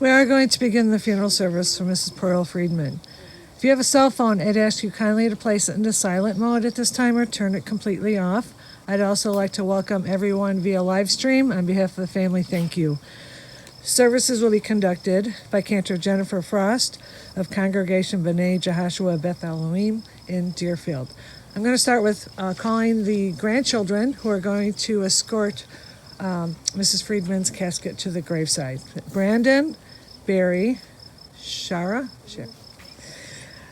We are going to begin the funeral service for Mrs. Pearl Freedman. If you have a cell phone, I'd ask you kindly to place it into silent mode at this time or turn it completely off. I'd also like to welcome everyone via live stream. On behalf of the family, thank you. Services will be conducted by Cantor Jennifer Frost of Congregation B'nai Jehoshua Beth Elohim in Deerfield. I'm going to start with calling the grandchildren who are going to escort Mrs. Freedman's casket to the graveside. Brandon, Bari, Shara,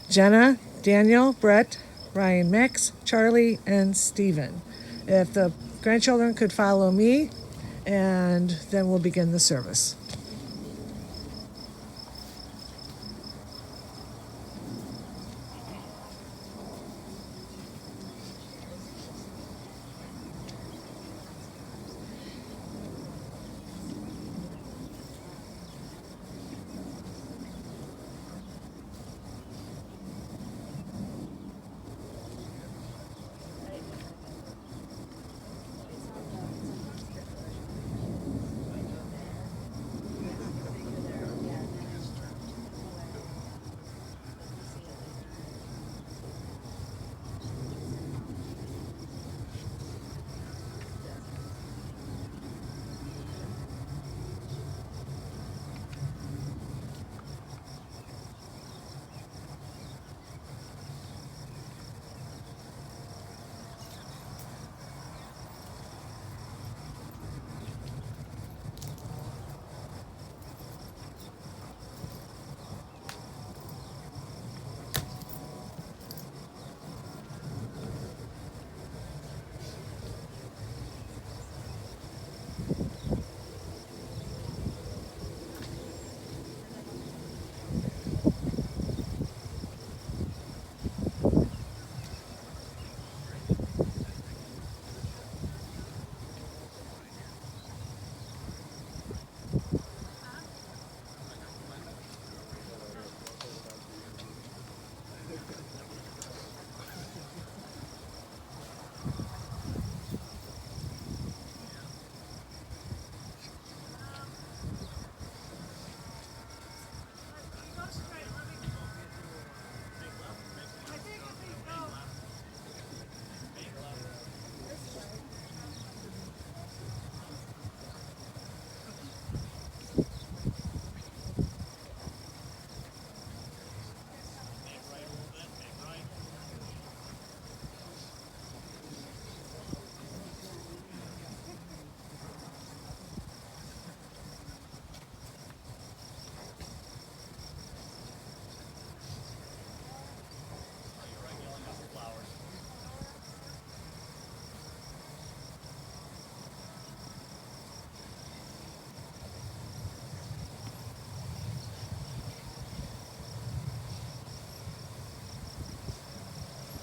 Jenna, Daniel, Brett, Ryan, Max, Charlie, and Stephen. If the grandchildren could follow me, and then we'll begin the service.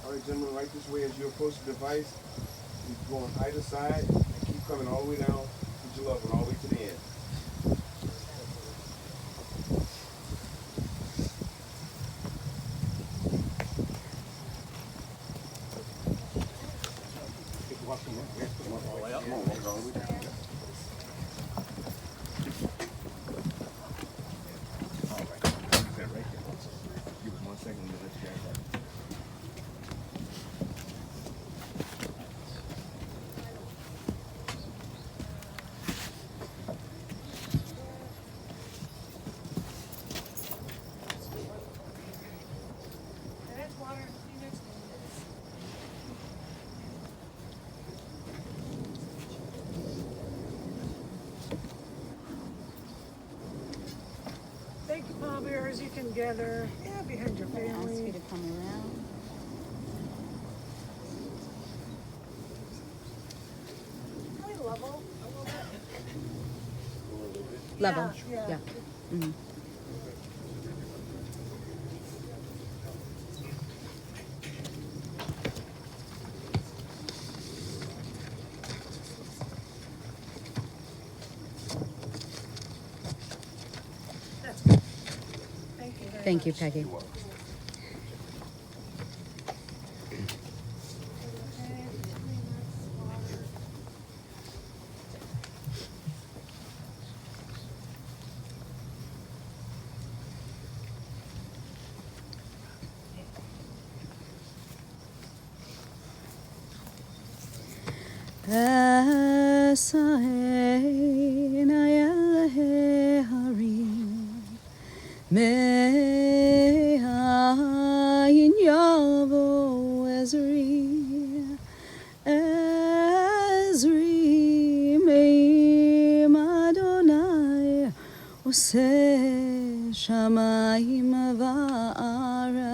All right, gentlemen, right this way as you approach the device. You go on either side and keep coming all the way down to your loved one, all the way to the end. Thank you, pallbearers. You can gather behind your family. I'll ask you to come around. Probably level a little bit. Level. Yeah. Yeah. Mm-hmm. That's good. Thank you very Thank you, much. Peggy. Esahen ayel harim me'ayin yavo Ezri me'im Adonai oseh shamayim va'aretz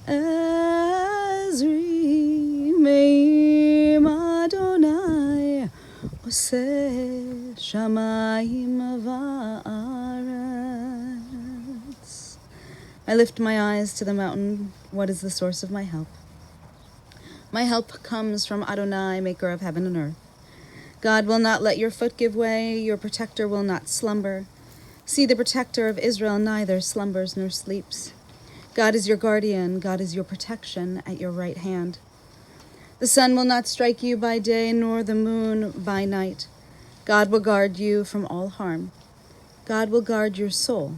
Ezri me'im Adonai oseh shamayim va'aretz. I lift my eyes to the mountain. What is the source of my help? My help comes from Adonai, maker of heaven and earth. God will not let your foot give way. Your protector will not slumber. See, the protector of Israel neither slumbers nor sleeps. God is your guardian. God is your protection at your right hand. The sun will not strike you by day, nor the moon by night. God will guard you from all harm. God will guard your soul,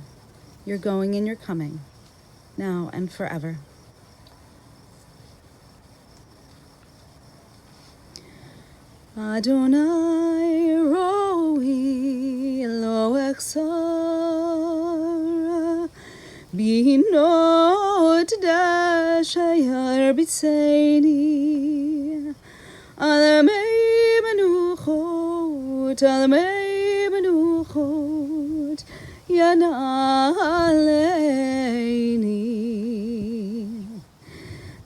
your going and your coming, now and forever. Adonai roi lo exor binot dashayar bitseni alamei menuchot yanaleini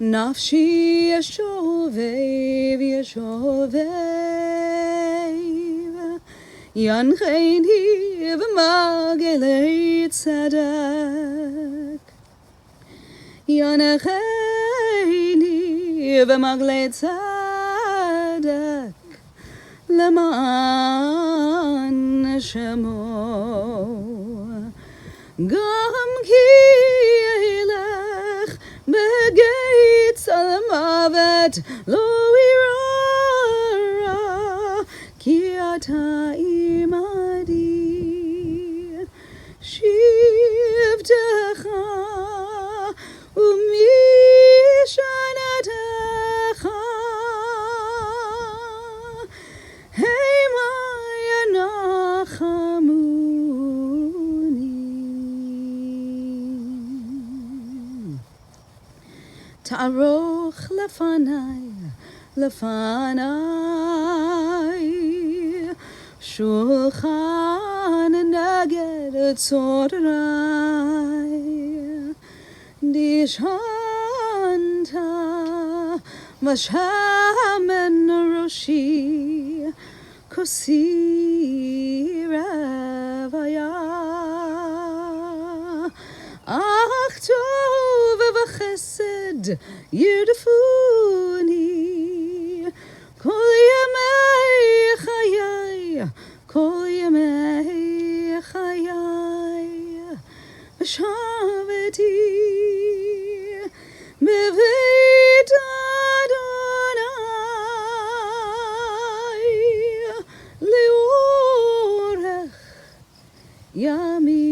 nafshi yashovev Yancheini v'magelei tzedek Yancheini v'magelei tzedek Leman shemo Gam ki yilech begeitz al-mavet lo irara Ki ata imadi shivtecha umishanatecha hema yanachamuni ta'aroch lefanai Shulchan neged tzorrai Dishanta Vashamen Roshi Kosi Revaya Ach tov v'chesed yirfuni Kol yamei chayai Kol yamei chayai V'shaveti beveit Adonai Leorech yamim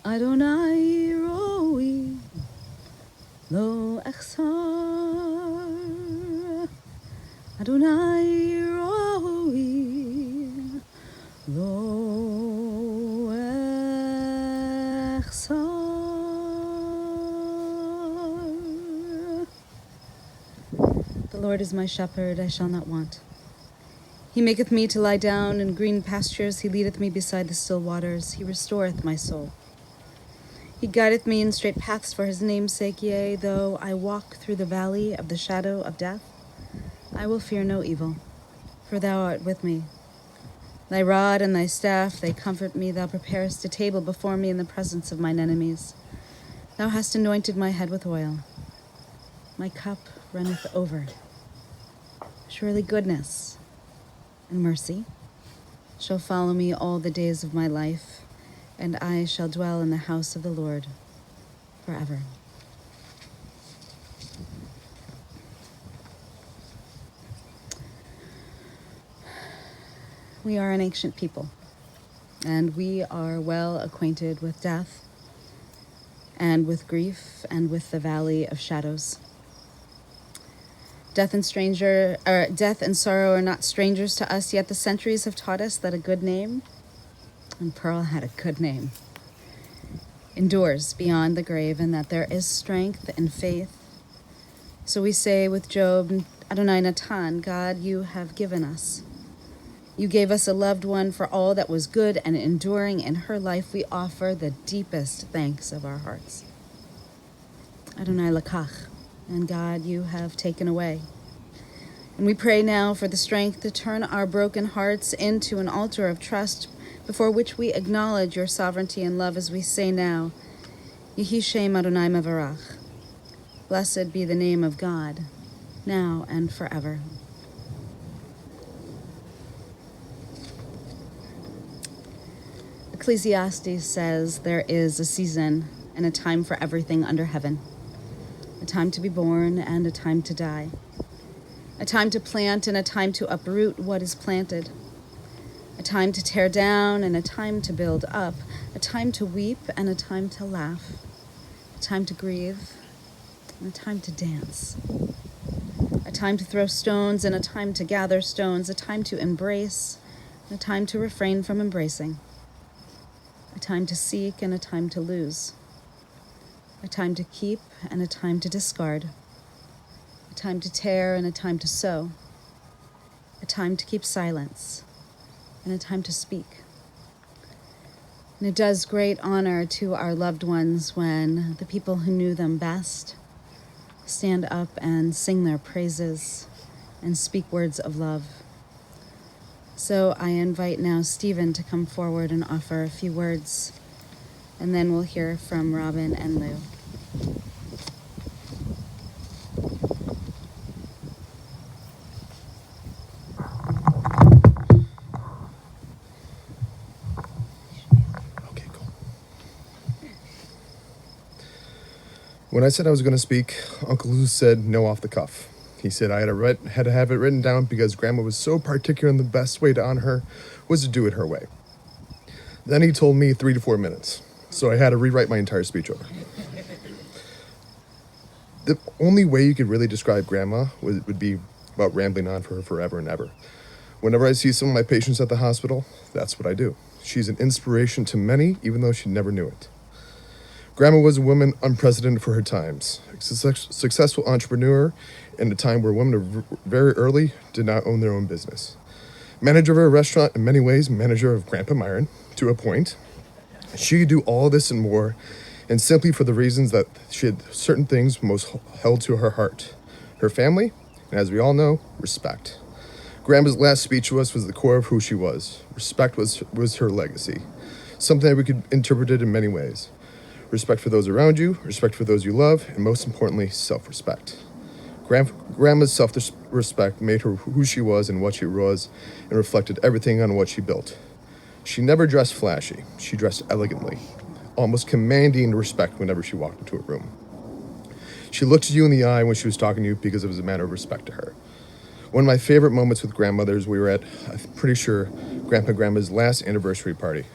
Adonai roi lo echsar Adonai roi lo echsar The Lord is my shepherd, I shall not want. He maketh me to lie down in green pastures, he leadeth me beside the still waters, he restoreth my soul. He guideth me in straight paths for his name's sake, yea, though I walk through the valley of the shadow of death, I will fear no evil, for thou art with me. Thy rod and thy staff, they comfort me. Thou preparest a table before me in the presence of mine enemies. Thou hast anointed my head with oil. My cup runneth over. Surely goodness and mercy shall follow me all the days of my life, and I shall dwell in the house of the Lord forever. We are an ancient people, and we are well acquainted with death and with grief, and with the valley of shadows. Death and sorrow are not strangers to us, yet the centuries have taught us that a good name, and Pearl had a good name, endures beyond the grave, and that there is strength in faith. So we say with Job, Adonai Natan, God, you have given us. You gave us a loved one for all that was good and enduring in her life. We offer the deepest thanks of our hearts. Adonai Lakach, and God, you have taken away. And we pray now for the strength to turn our broken hearts into an altar of trust before which we acknowledge your sovereignty and love as we say now, Yehi Shem Adonai Mevarach. Blessed be the name of God, now and forever. Ecclesiastes says there is a season and a time for everything under heaven, a time to be born and a time to die, a time to plant and a time to uproot what is planted, a time to tear down and a time to build up, a time to weep and a time to laugh, a time to grieve and a time to dance, a time to throw stones and a time to gather stones, a time to embrace and a time to refrain from embracing, a time to seek and a time to lose, a time to keep and a time to discard, a time to tear and a time to sow, a time to keep silence and a time to speak. And it does great honor to our loved ones when the people who knew them best stand up and sing their praises and speak words of love. So I invite now Stephen to come forward and offer a few words, and then we'll hear from Robin and Lou. Okay, cool. When I said I was going to speak, Uncle Lou said no off the cuff. He said I had to have it written down because Grandma was so particular and the best way to honor her was to do it her way. Then he told me 3 to 4 minutes, so I had to rewrite my entire speech over. The only way you could really describe Grandma would be about rambling on for her forever and ever. Whenever I see some of my patients at the hospital, that's what I do. She's an inspiration to many, even though she never knew it. Grandma was a woman unprecedented for her times, a successful entrepreneur in a time where women very early did not own their own business. Manager of a restaurant, in many ways, manager of Grandpa Myron, to a point. She could do all this and more, and simply for the reasons that she had certain things most held to her heart. Her family, and as we all know, respect. Grandma's last speech to us was the core of who she was. Respect was her legacy, something that we could interpret it in many ways. Respect for those around you, respect for those you love, and most importantly, self-respect. Grandma's self-respect made her who she was and what she was, and reflected everything on what she built. She never dressed flashy. She dressed elegantly, almost commanding respect whenever she walked into a room. She looked you in the eye when she was talking to you because it was a matter of respect to her. One of my favorite moments with grandmothers, we were at, I'm pretty sure, Grandma's last anniversary party.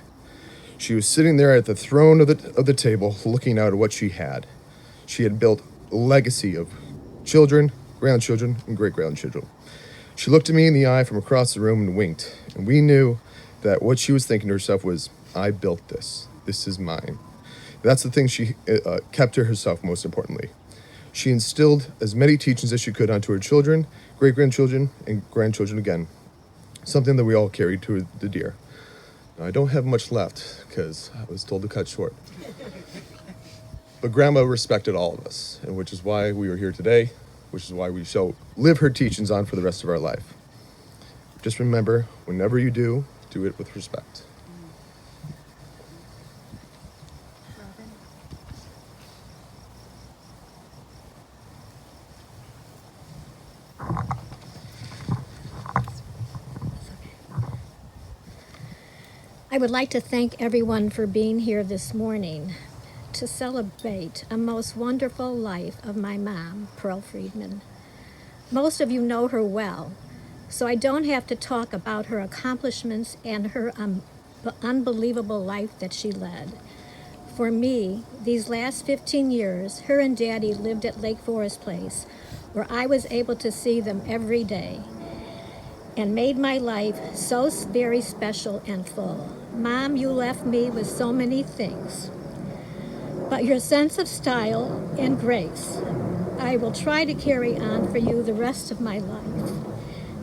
She was sitting there at the throne of the table, looking out at what she had. She had built a legacy of children, grandchildren, and great-grandchildren. She looked at me in the eye from across the room and winked, and we knew that what she was thinking to herself was, I built this. This is mine. That's the thing she kept to herself most importantly. She instilled as many teachings as she could onto her children, great-grandchildren, and grandchildren again, something that we all carried to the dear. Now, I don't have much left because I was told to cut short. But Grandma respected all of us, and which is why we are here today, which is why we shall live her teachings on for the rest of our life. Just remember, whenever you do it with respect. I would like to thank everyone for being here this morning to celebrate a most wonderful life of my mom, Pearl Freedman. Most of you know her well, so I don't have to talk about her accomplishments and her unbelievable life that she led. For me, these last 15 years, her and Daddy lived at Lake Forest Place, where I was able to see them every day, and made my life so very special and full. Mom, you left me with so many things, but your sense of style and grace, I will try to carry on for you the rest of my life.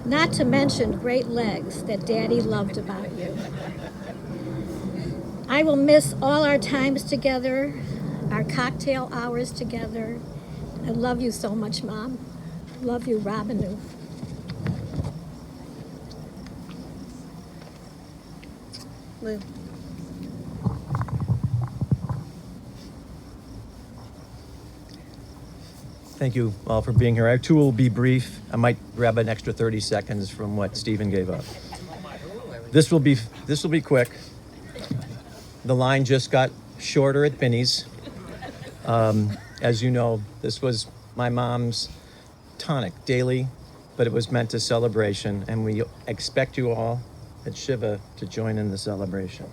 Not to mention great legs that Daddy loved about you. I will miss all our times together, our cocktail hours together. I love you so much, Mom. Love you, Robinu. Lou. Thank you all for being here. I too will be brief. I might grab an extra 30 seconds from what Stephen gave up. This will be quick. The line just got shorter at Binny's. As you know, this was my mom's tonic daily, but it was meant to celebration, and we expect you all at Shiva to join in the celebration.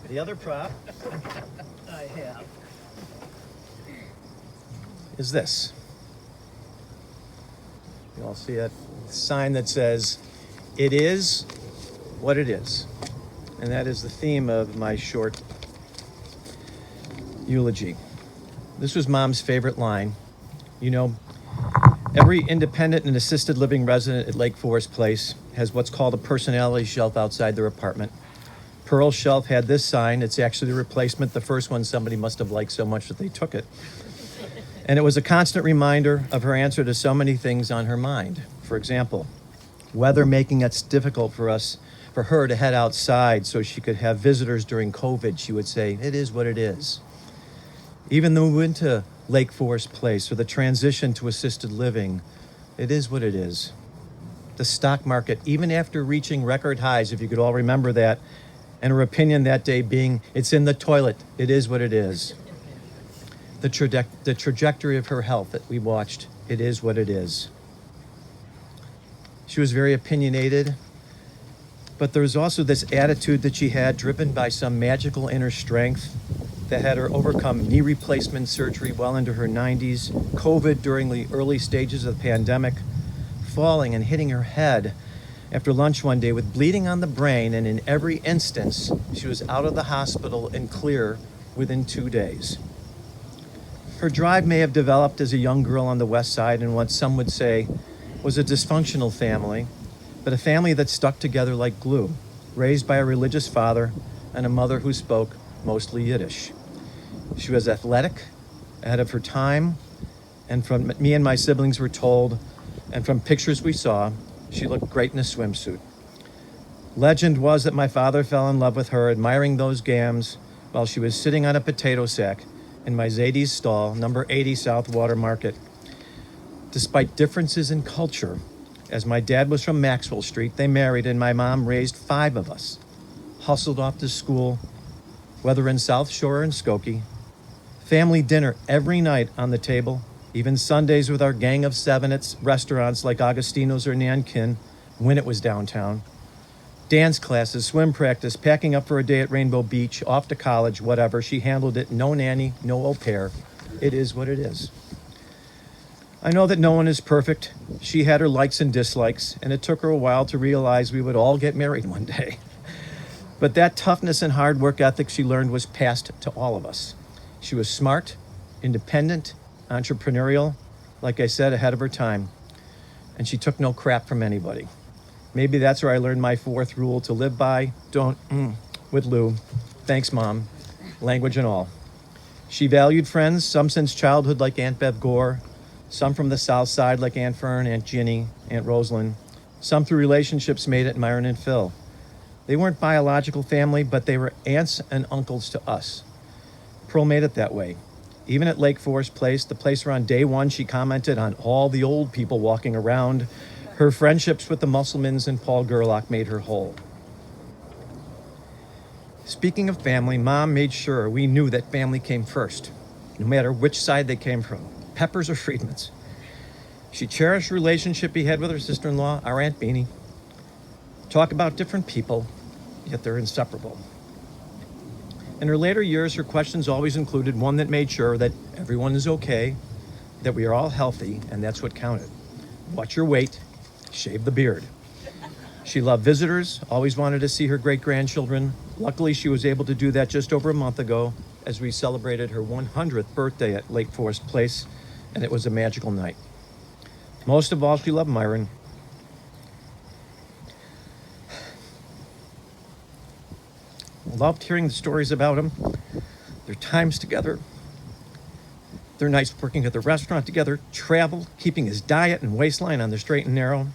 The other prop I have is this. You all see a sign that says, "It is what it is." And that is the theme of my short eulogy. This was Mom's favorite line. You know, every independent and assisted living resident at Lake Forest Place has what's called a personality shelf outside their apartment. Pearl's shelf had this sign. It's actually the replacement. The first one somebody must have liked so much that they took it. And it was a constant reminder of her answer to so many things on her mind. For example, weather making it difficult for her to head outside so she could have visitors during COVID, she would say, "It is what it is." Even the move into Lake Forest Place or the transition to assisted living, it is what it is. The stock market, even after reaching record highs, if you could all remember that, and her opinion that day being, "It's in the toilet, it is what it is." The trajectory of her health that we watched, it is what it is. She was very opinionated, but there was also this attitude that she had, driven by some magical inner strength that had her overcome knee replacement surgery well into her 90s, COVID during the early stages of the pandemic, falling and hitting her head after lunch one day with bleeding on the brain, and in every instance, she was out of the hospital and clear within 2 days. Her drive may have developed as a young girl on the West Side in what some would say was a dysfunctional family, but a family that stuck together like glue, raised by a religious father and a mother who spoke mostly Yiddish. She was athletic, ahead of her time, and from me and my siblings were told, and from pictures we saw, she looked great in a swimsuit. Legend was that my father fell in love with her, admiring those gams while she was sitting on a potato sack in my Zadie's stall, number 80 South Water Market. Despite differences in culture, as my dad was from Maxwell Street, they married, and my mom raised 5 of us, hustled off to school, whether in South Shore or in Skokie. Family dinner every night on the table, even Sundays with our gang of 7 at restaurants like Agostino's or Nankin when it was downtown. Dance classes, swim practice, packing up for a day at Rainbow Beach, off to college, whatever. She handled it. No nanny, no au pair. It is what it is. I know that no one is perfect. She had her likes and dislikes, and it took her a while to realize we would all get married one day. But that toughness and hard work ethic she learned was passed to all of us. She was smart, independent, entrepreneurial, like I said, ahead of her time. And she took no crap from anybody. Maybe that's where I learned my 4th rule to live by. Don't, with Lou. Thanks, Mom. Language and all. She valued friends, some since childhood like Aunt Bev Gore, some from the South Side like Aunt Fern, Aunt Ginny, Aunt Rosalind, some through relationships made at Myron and Phil. They weren't biological family, but they were aunts and uncles to us. Pearl made it that way. Even at Lake Forest Place, the place where on day 1 she commented on all the old people walking around, her friendships with the Musselmans and Paul Gerlach made her whole. Speaking of family, Mom made sure we knew that family came first, no matter which side they came from, Peppers or Freedmans. She cherished the relationship he had with her sister-in-law, our Aunt Beanie. Talk about different people, yet they're inseparable. In her later years, her questions always included one that made sure that everyone is okay, that we are all healthy, and that's what counted. Watch your weight, shave the beard. She loved visitors, always wanted to see her great-grandchildren. Luckily, she was able to do that just over a month ago as we celebrated her 100th birthday at Lake Forest Place, and it was a magical night. Most of all, she loved Myron. Loved hearing the stories about him, their times together, their nights working at the restaurant together, travel, keeping his diet and waistline on the straight and narrow.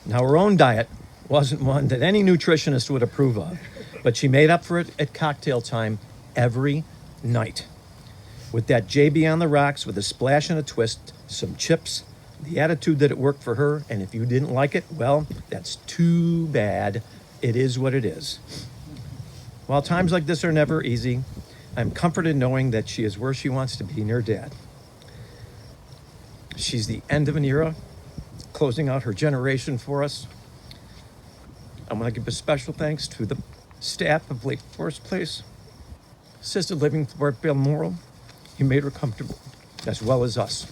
Now, her own diet wasn't one that any nutritionist would approve of, but she made up for it at cocktail time every night. With that JB on the rocks, with a splash and a twist, some chips, the attitude that it worked for her, and if you didn't like it, well, that's too bad. It is what it is. While times like this are never easy, I'm comforted knowing that she is where she wants to be, near Dad. She's the end of an era, closing out her generation for us. I want to give a special thanks to the staff of Lake Forest Place, assisted living Fort Balmoral. You made her comfortable, as well as us.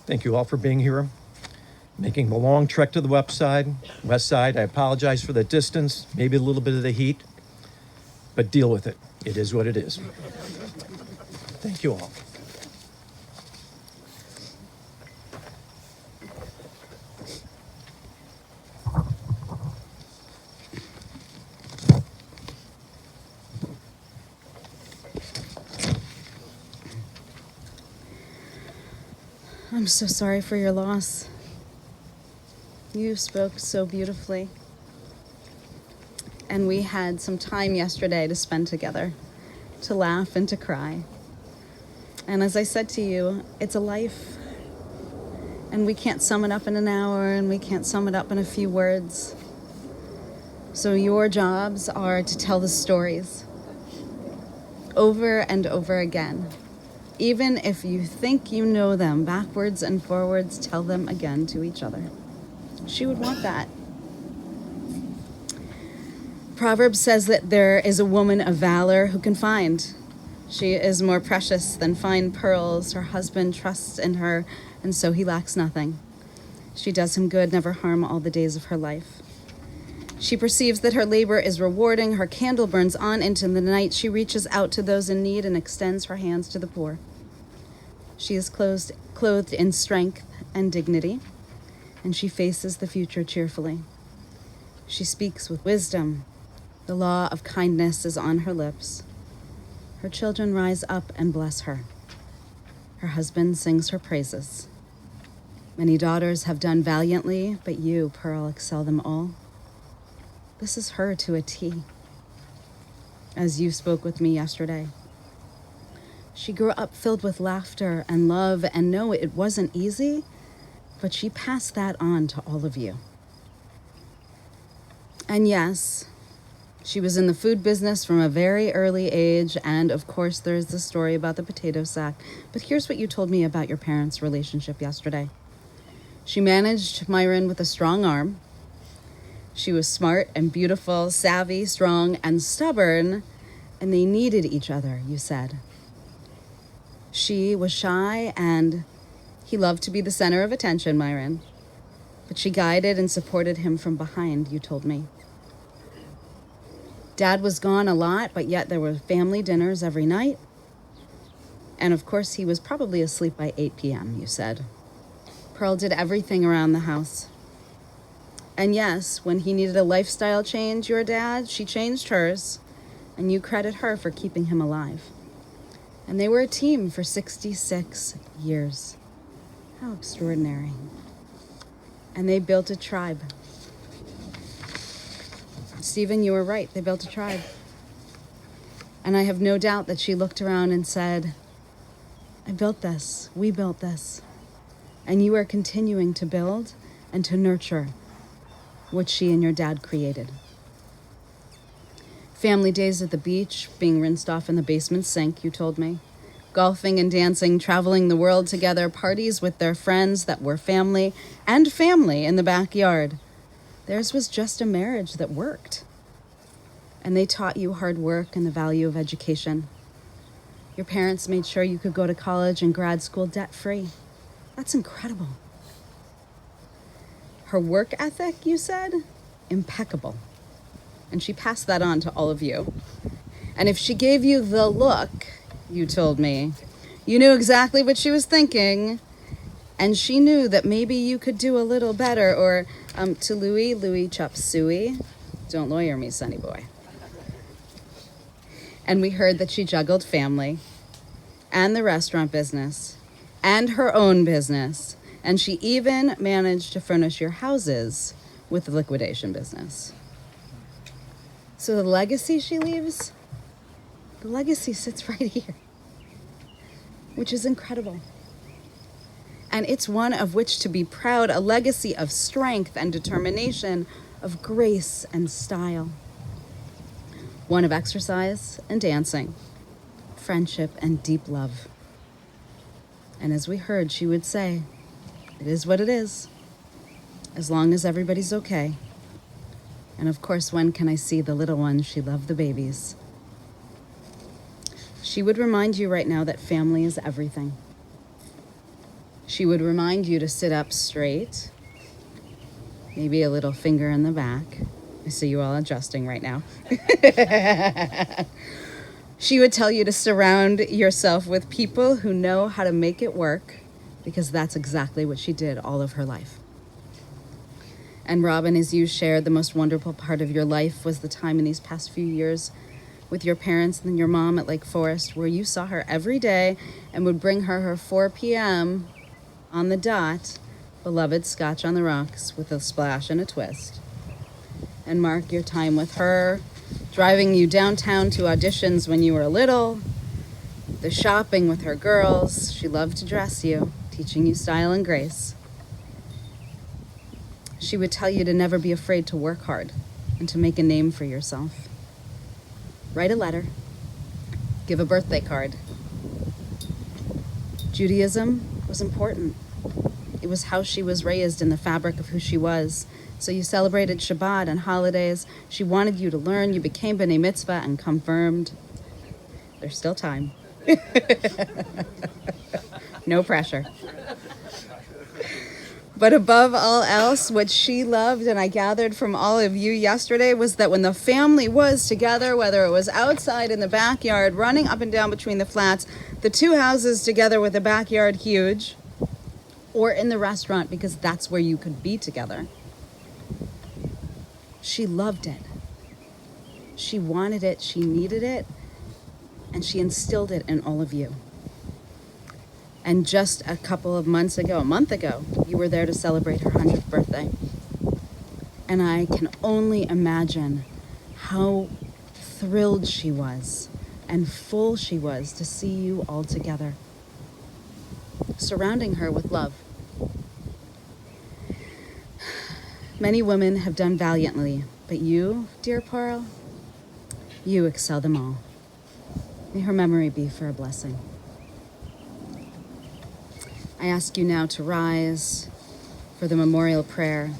Thank you all for being here, making the long trek to the west side. I apologize for the distance, maybe a little bit of the heat, but deal with it. It is what it is. Thank you all. I'm so sorry for your loss. You spoke so beautifully. And we had some time yesterday to spend together, to laugh and to cry. And as I said to you, it's a life. And we can't sum it up in an hour, and we can't sum it up in a few words. So your jobs are to tell the stories over and over again. Even if you think you know them backwards and forwards, tell them again to each other. She would want that. Proverbs says that there is a woman of valor who can find. She is more precious than fine pearls. Her husband trusts in her, and so he lacks nothing. She does him good, never harm all the days of her life. She perceives that her labor is rewarding. Her candle burns on into the night. She reaches out to those in need and extends her hands to the poor. She is clothed in strength and dignity, and she faces the future cheerfully. She speaks with wisdom. The law of kindness is on her lips. Her children rise up and bless her. Her husband sings her praises. Many daughters have done valiantly, but you, Pearl, excel them all. This is her to a T, as you spoke with me yesterday. She grew up filled with laughter and love, and no, it wasn't easy, but she passed that on to all of you. And yes, she was in the food business from a very early age, and of course there's the story about the potato sack. But here's what you told me about your parents' relationship yesterday. She managed Myron with a strong arm. She was smart and beautiful, savvy, strong, and stubborn, and they needed each other, you said. She was shy, and he loved to be the center of attention, Myron. But she guided and supported him from behind, you told me. Dad was gone a lot, but yet there were family dinners every night. And of course, he was probably asleep by 8 p.m., you said. Pearl did everything around the house. And yes, when he needed a lifestyle change, your dad, she changed hers, and you credit her for keeping him alive. And they were a team for 66 years. How extraordinary. And they built a tribe. Stephen, you were right. They built a tribe. And I have no doubt that she looked around and said, I built this. We built this. And you are continuing to build and to nurture what she and your dad created. Family days at the beach, being rinsed off in the basement sink, you told me. Golfing and dancing, traveling the world together, parties with their friends that were family, and family in the backyard. Theirs was just a marriage that worked. and they taught you hard work and the value of education. Your parents made sure you could go to college and grad school debt-free. That's incredible. Her work ethic, you said? Impeccable. And she passed that on to all of you. And if she gave you the look, you told me, you knew exactly what she was thinking, and she knew that maybe you could do a little better, or to Louis chop suey. Don't lawyer me, sonny boy. And we heard that she juggled family and the restaurant business and her own business, and she even managed to furnish your houses with the liquidation business. So the legacy she leaves, the legacy sits right here, which is incredible. And it's one of which to be proud, a legacy of strength and determination, of grace and style. One of exercise and dancing, friendship and deep love. And as we heard, she would say, it is what it is, as long as everybody's okay. And of course, when can I see the little ones? She loved the babies. She would remind you right now that family is everything. She would remind you to sit up straight, maybe a little finger in the back. I see you all adjusting right now. She would tell you to surround yourself with people who know how to make it work, because that's exactly what she did all of her life. And Robin, as you shared, the most wonderful part of your life was the time in these past few years with your parents and your mom at Lake Forest, where you saw her every day and would bring her 4 p.m. on the dot, beloved Scotch on the rocks with a splash and a twist. And mark your time with her, driving you downtown to auditions when you were little, the shopping with her girls. She loved to dress you, teaching you style and grace. She would tell you to never be afraid to work hard and to make a name for yourself. Write a letter, give a birthday card. Judaism was important. It was how she was raised in the fabric of who she was. So you celebrated Shabbat and holidays. She wanted you to learn. You became B'nai Mitzvah and confirmed. There's still time. No pressure. But above all else, what she loved, and I gathered from all of you yesterday, was that when the family was together, whether it was outside in the backyard, running up and down between the flats, the two houses together with the backyard huge, or in the restaurant, because that's where you could be together. She loved it. She wanted it, she needed it, and she instilled it in all of you. And just a month ago, you were there to celebrate her 100th birthday. And I can only imagine how thrilled she was and full she was to see you all together, surrounding her with love. Many women have done valiantly, but you, dear Pearl, you excel them all. May her memory be for a blessing. I ask you now to rise for the memorial prayer.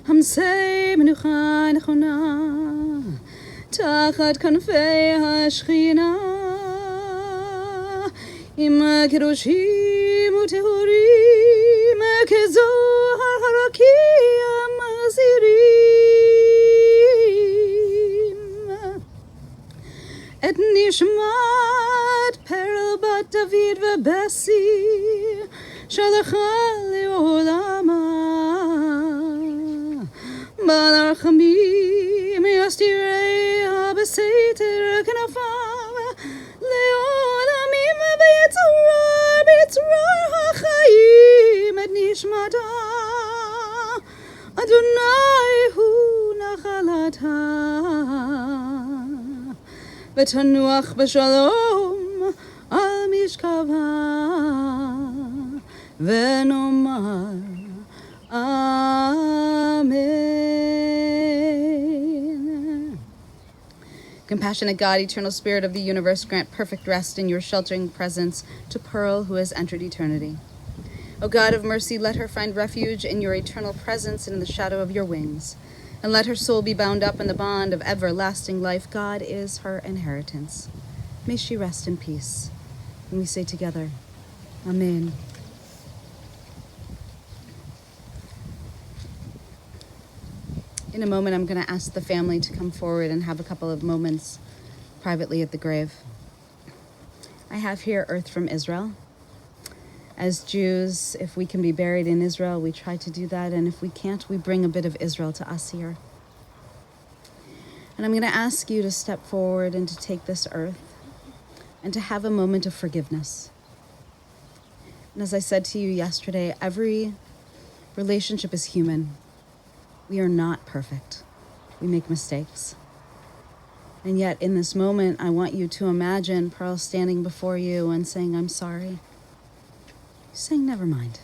המסי מנוחה נכונה תחת כנפי השכינה עם קדושים וטהורים כזוהר הרקיע מחזירים את נשמת פרל בת דוד ובסי שלחה לעולמה ברחמים יסתיריה בסתר כנפיו לעולמים ביצרור החיים את נשמתה אדוני הוא נחלתה ותנוח בשלום על משכבה venomar. Amen. Compassionate God, eternal spirit of the universe, grant perfect rest in your sheltering presence to Pearl, who has entered eternity. O God of mercy, let her find refuge in your eternal presence and in the shadow of your wings. And let her soul be bound up in the bond of everlasting life. God is her inheritance. May she rest in peace. And we say together, Amen. In a moment, I'm going to ask the family to come forward and have a couple of moments privately at the grave. I have here earth from Israel. As Jews, if we can be buried in Israel, we try to do that. And if we can't, we bring a bit of Israel to us here. And I'm going to ask you to step forward and to take this earth and to have a moment of forgiveness. And as I said to you yesterday, every relationship is human. We are not perfect. We make mistakes. And yet in this moment, I want you to imagine Pearl standing before you and saying, I'm sorry. Saying, never mind.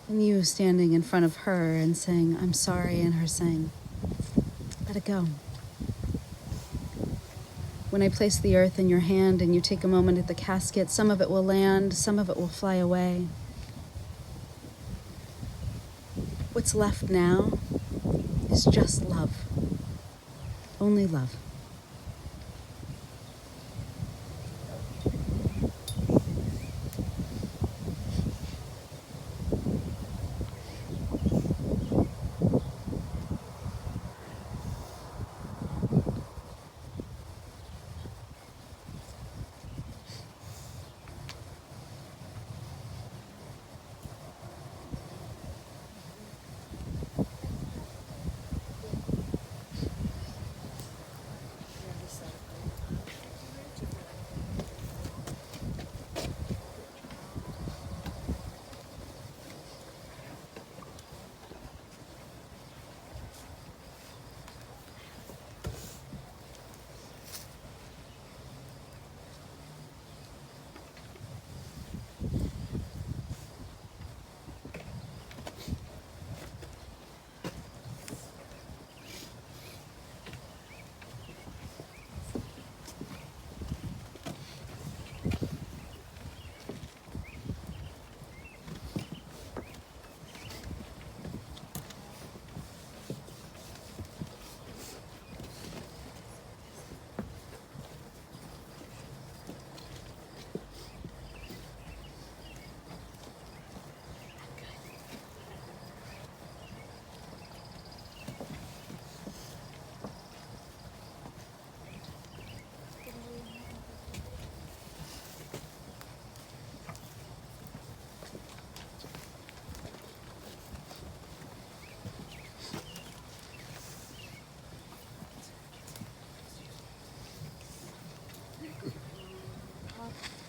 And you standing in front of her and saying, I'm sorry, and her saying, let it go. When I place the earth in your hand and you take a moment at the casket, some of it will land, some of it will fly away. What's left now is just love. Only love.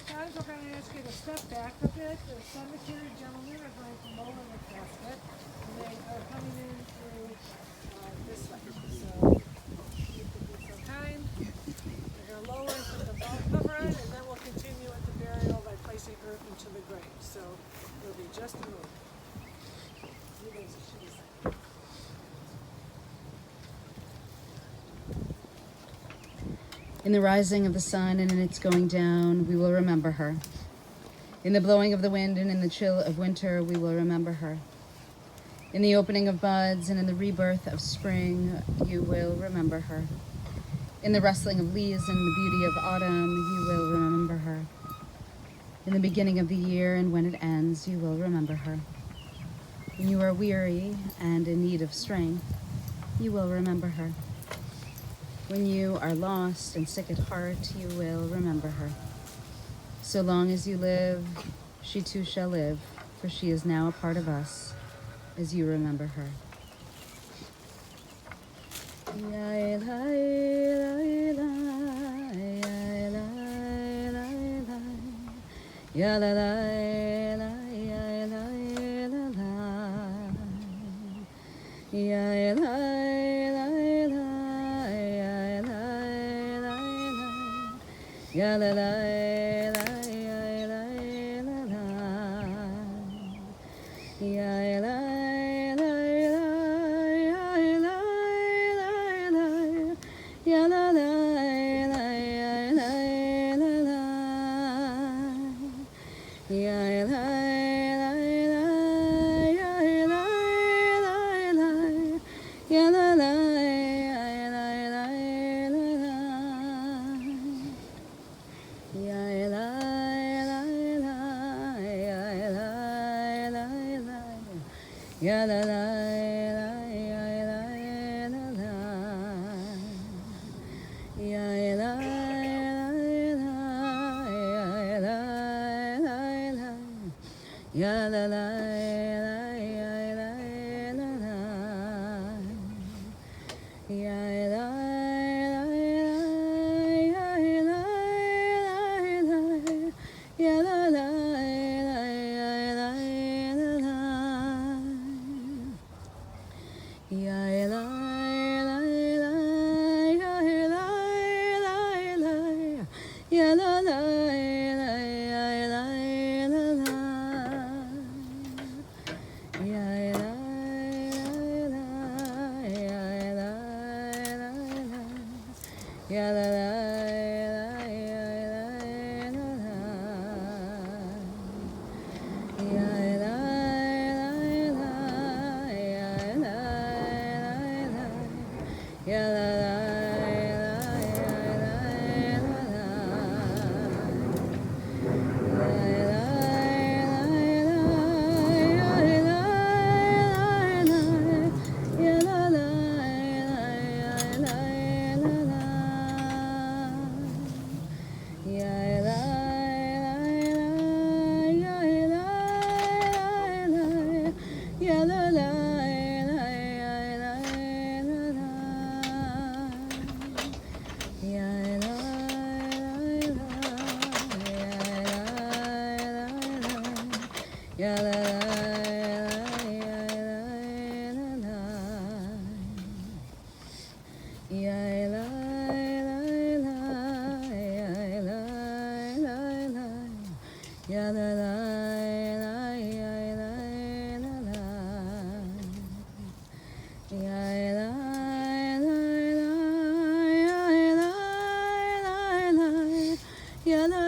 Guys, we're going to ask you to step back a bit. The cemetery gentlemen are going to lower the casket, and they are coming in through this way. So, you can be so kind. They're going to lower and put the ball cover on, and then we'll continue with the burial by placing earth into the grave. So, it'll be just a move. You guys should be safe. In the rising of the sun and in its going down, we will remember her. In the blowing of the wind and in the chill of winter, we will remember her. In the opening of buds and in the rebirth of spring, you will remember her. In the rustling of leaves and the beauty of autumn, you will remember her. In the beginning of the year and when it ends, you will remember her. When you are weary and in need of strength, you will remember her. When you are lost and sick at heart, you will remember her. So long as you live, she too shall live, for she is now a part of us, as you remember her. Ya la la la ya la la la. Ya la la la ya la la. Ya la la la ya la la. Ya la la ya la la. Ya la la ya la la. Ya la la la ya la la. Ya la la la ya la la. Ya la la ya la la. Ya la la ya la la. Ya la la ya la la.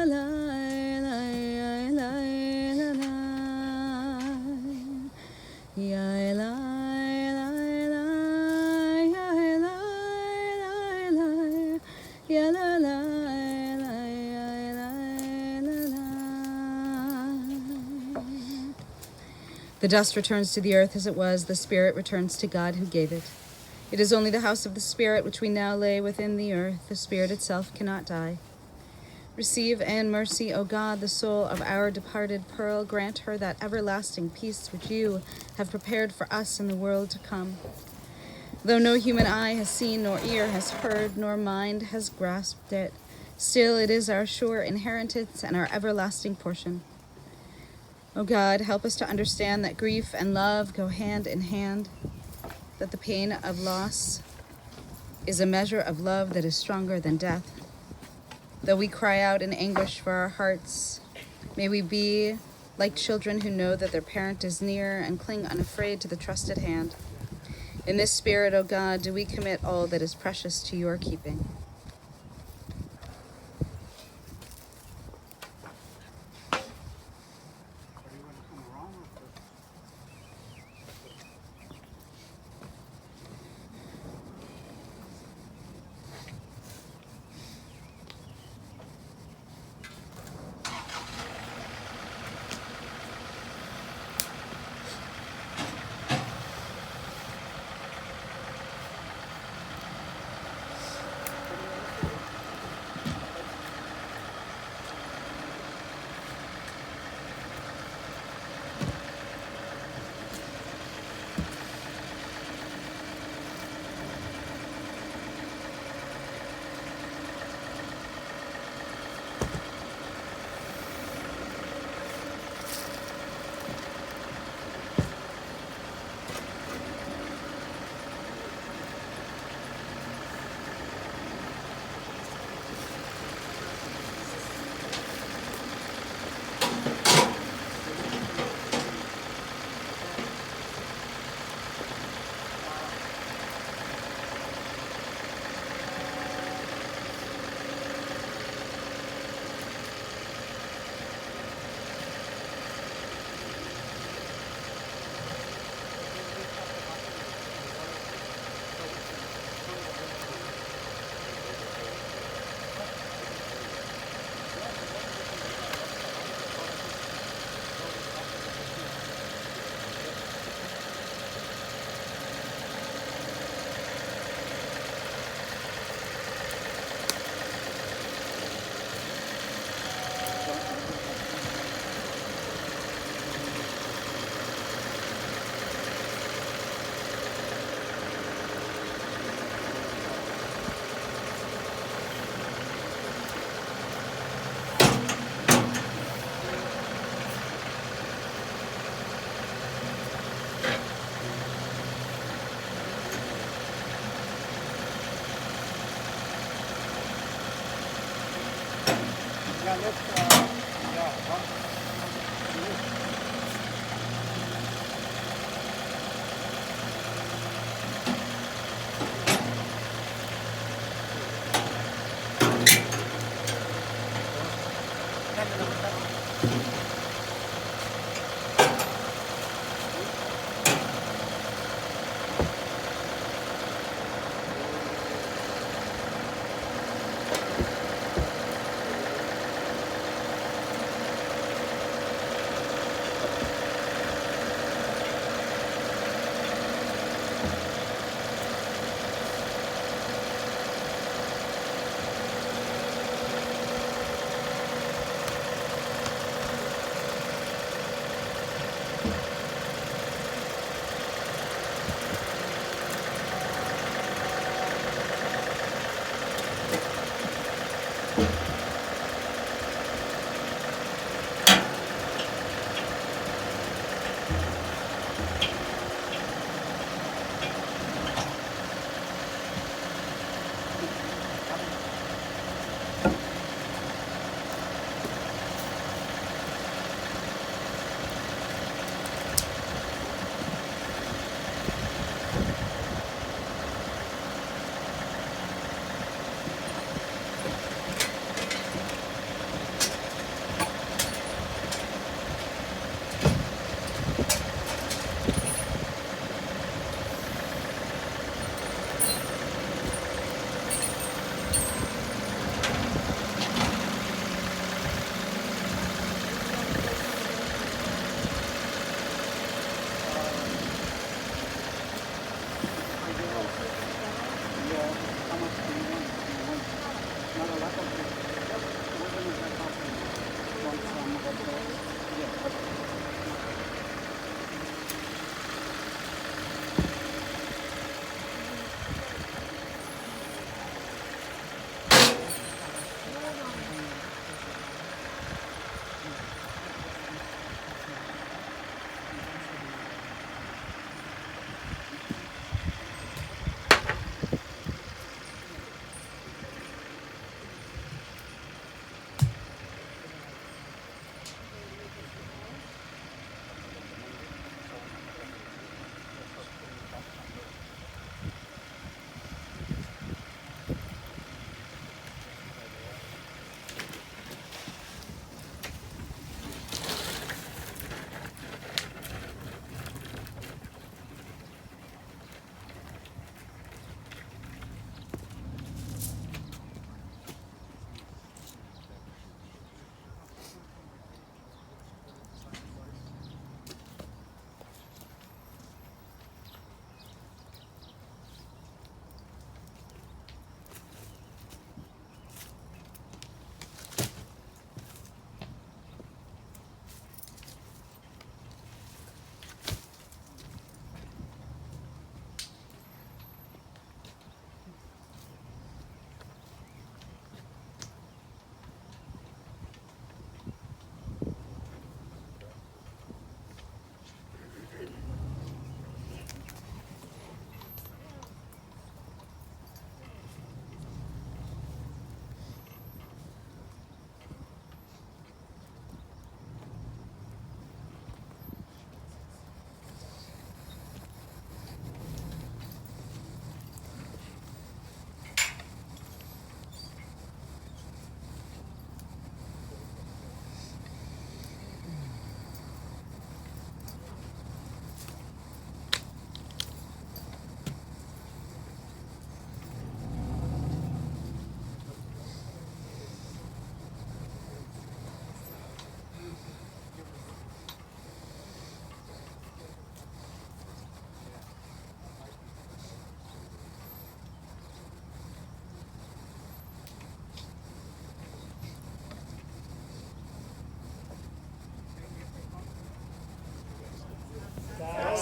Ya la la The dust returns to the earth as it was, the spirit returns to God who gave it. It is only the house of the spirit which we now lay within the earth. The spirit itself cannot die. Receive and mercy, O God, the soul of our departed Pearl. Grant her that everlasting peace which you have prepared for us in the world to come. Though no human eye has seen, nor ear has heard, nor mind has grasped it, still it is our sure inheritance and our everlasting portion. O God, help us to understand that grief and love go hand in hand, that the pain of loss is a measure of love that is stronger than death. Though we cry out in anguish for our hearts, may we be like children who know that their parent is near and cling unafraid to the trusted hand. In this spirit, O God, do we commit all that is precious to your keeping.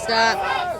Stop.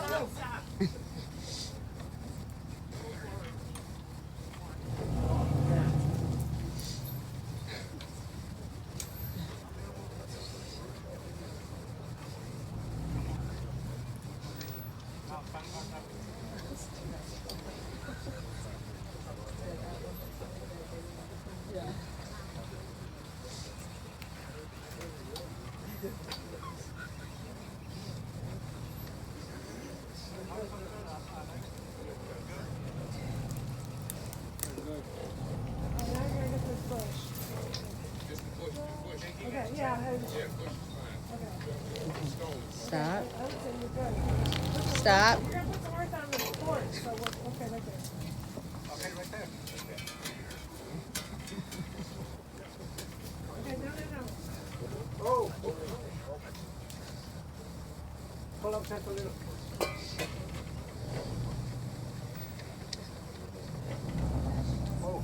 stop. We're gonna put some earth on the porch, so okay, right there. Okay, right there. Okay, no. Oh, okay. Pull up just a little. Oh.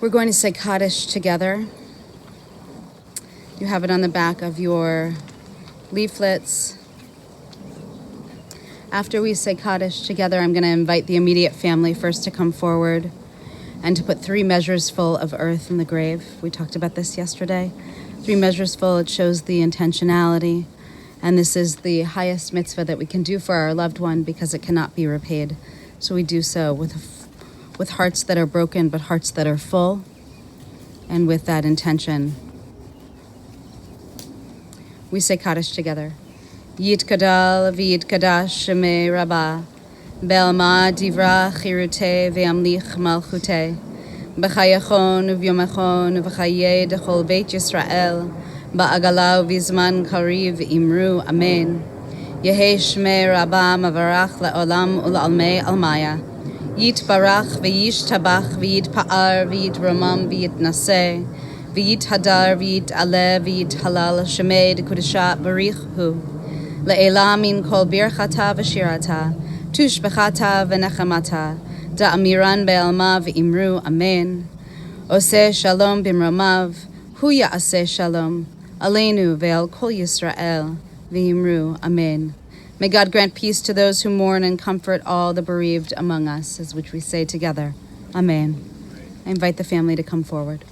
We're going to say Kaddish together. You have it on the back of your leaflets. After we say Kaddish together, I'm going to invite the immediate family first to come forward and to put 3 measures full of earth in the grave. We talked about this yesterday. 3 measures full, it shows the intentionality. And this is the highest mitzvah that we can do for our loved one because it cannot be repaid. So we do so with hearts that are broken, but hearts that are full, and with that intention. We say Kaddish together. Yit kadal v'yit kadash shemei rabbah, be'alma divra chirute ve'amlich malchute, b'chayachon v'yomachon v'chayei dechol beit Yisrael, ba'agala v'zman kariv imru amen. Yehei shmei rabbah mavarach la'olam ul'almei almaya. Yit barach v'yish tabach v'yit pa'ar v'yit romam v'yit naseh v'yit hadar v'yit aleh v'yit halal shemei dekudesha barich hu le'ela min kol birchata v'shirata tushbechata v'nechamata da'amiran be'alma v'imru amen. Oseh shalom bimromav hu ya'aseh shalom aleinu ve'al kol Yisrael v'imru amen. May God grant peace to those who mourn and comfort all the bereaved among us, as which we say together. Amen. I invite the family to come forward.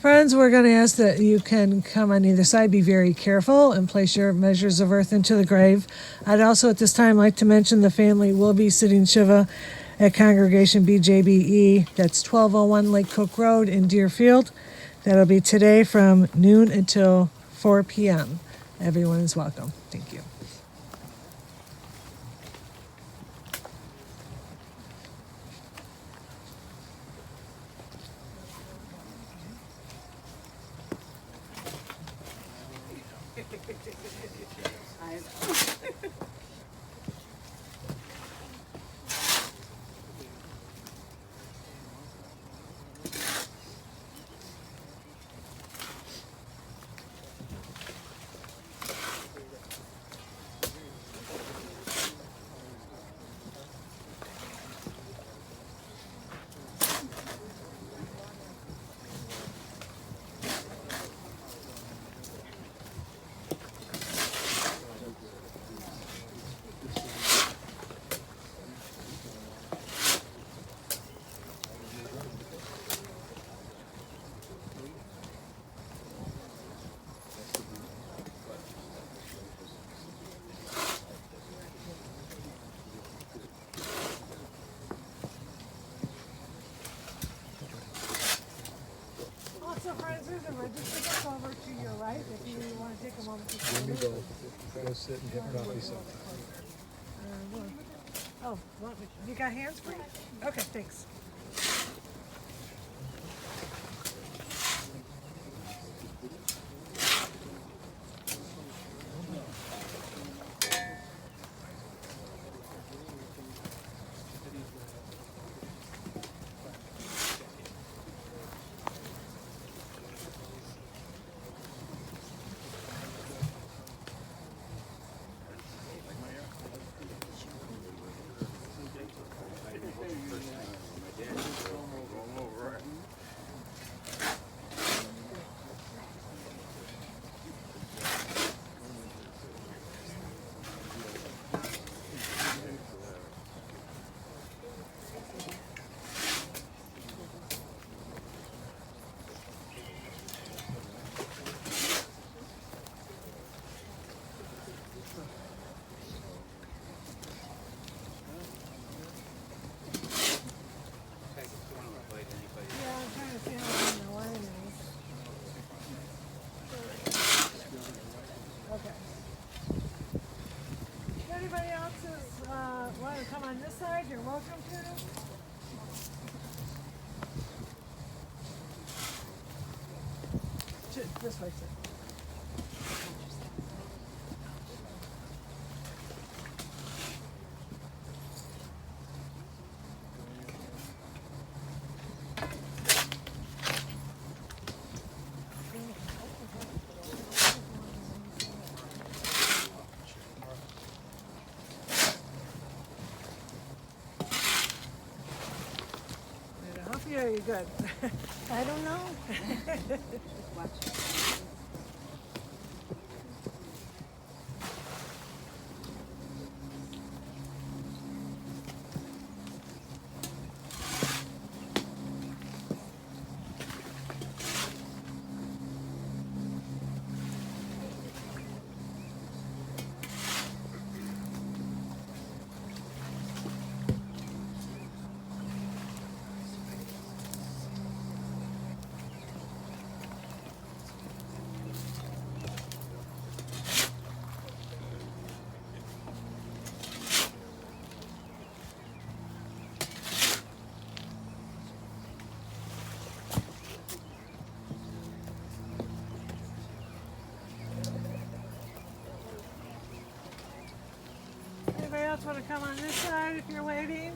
Friends, we're going to ask that you can come on either side, be very careful, and place your measures of earth into the grave. I'd also at this time like to mention the family will be sitting Shiva at Congregation BJBE. That's 1201 Lake Cook Road in Deerfield. That'll be today from noon until 4 p.m. Everyone is welcome. Thank you. Also, friends, there's a register that's over to your right if you want to take a moment to sign it. Go sit and get coffee. Oh, you got hands free? Okay, thanks. welcome to. This way, sir. I hope you are good. I don't know. Anybody else want to come on this side if you're waiting?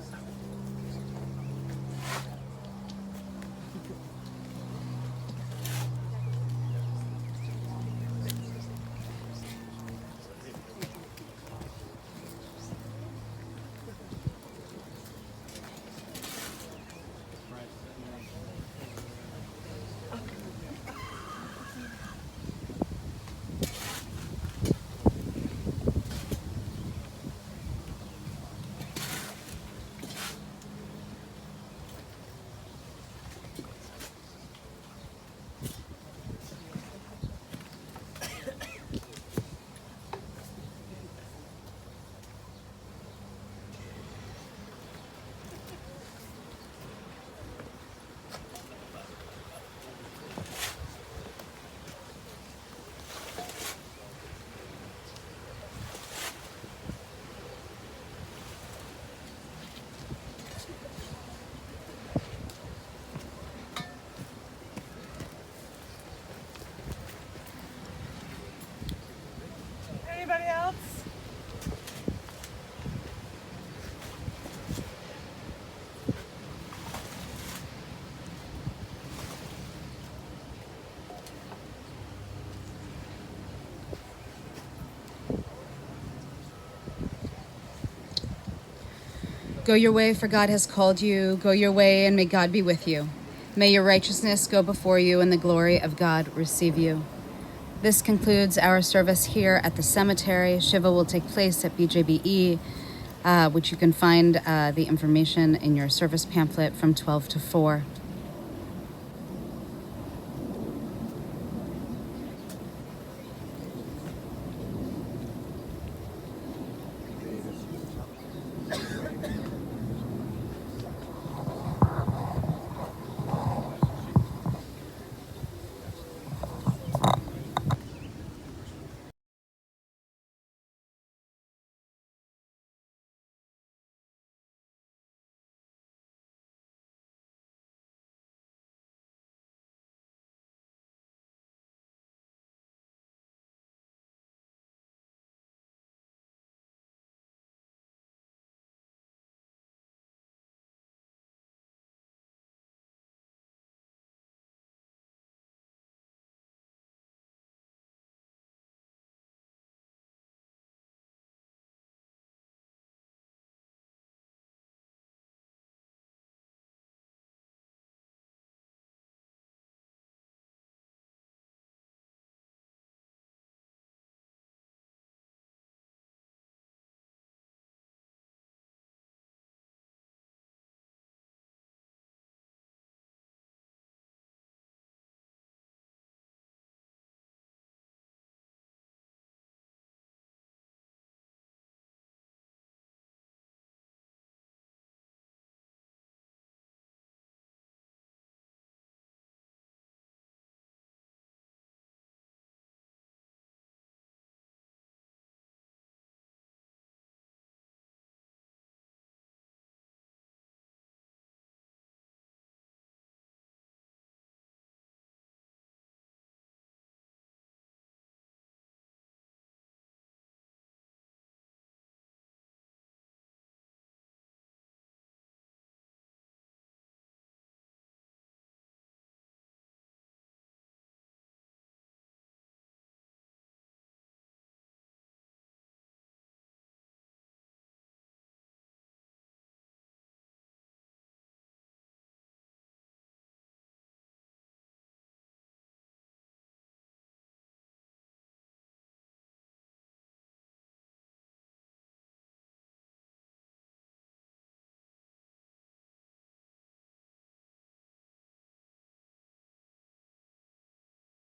Anybody else? Go your way, for God has called you. Go your way, and may God be with you. May your righteousness go before you, and the glory of God receive you. This concludes our service here at the cemetery. Shiva will take place at BJBE, which you can find the information in your service pamphlet from 12 to 4.